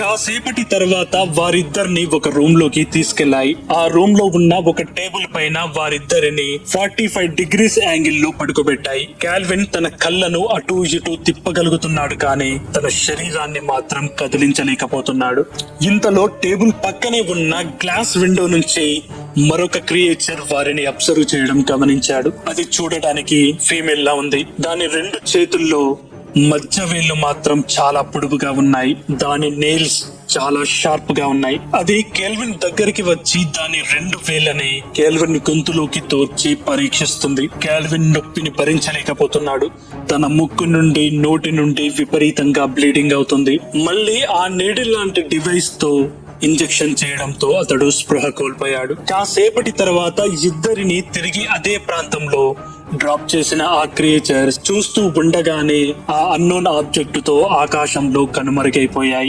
కాసేపటి తర్వాత వారిద్దరిని ఒక రూమ్ లోకి తీసుకెళ్లాయి. ఆ రూమ్ లో ఉన్న ఒక టేబుల్ పైన వారిద్దరిని 45 డిగ్రీస్ యాంగిల్ లో పడుకోబెట్టాయి. కాల్విన్ తన కళ్ళను అటు ఇటు తిప్పగలుగుతున్నాడు, కానీ తన శరీరాన్ని మాత్రం కదిలించలేకపోతున్నాడు. ఇంతలో టేబుల్ పక్కనే ఉన్న గ్లాస్ విండో నుంచి మరొక క్రియేచర్ వారిని అబ్జర్వ్ చేయడం గమనించాడు. అది చూడడానికి ఫీమేల్ లా ఉంది. దాని 2 చేతుల్లో మధ్య వేళ్లు మాత్రం చాలా పొడుగుగా ఉన్నాయి. దాని నెయిల్స్ చాలా షార్ప్ గా ఉన్నాయి. అది కేల్విన్ దగ్గరికి వచ్చి దాని 2 వేళ్లని కేల్విన్ గొంతులోకి తోర్చి పరీక్షిస్తుంది. కేల్విన్ నొప్పిని భరించలేకపోతున్నాడు. తన ముక్కు నుండి నోటి నుండి విపరీతంగా బ్లీడింగ్ అవుతుంది. మళ్ళీ ఆ నీడిల్ లాంటి డివైస్ తో ఇంజెక్షన్ చేయడంతో అతడు స్పృహ కోల్పోయాడు. కాసేపటి తర్వాత ఇద్దరిని తిరిగి అదే ప్రాంతంలో డ్రాప్ చేసిన ఆ క్రియేచర్ చూస్తూ ఉండగానే ఆ అన్నోన్ ఆబ్జెక్ట్ తో ఆకాశంలో కనుమరుగైపోయాయి.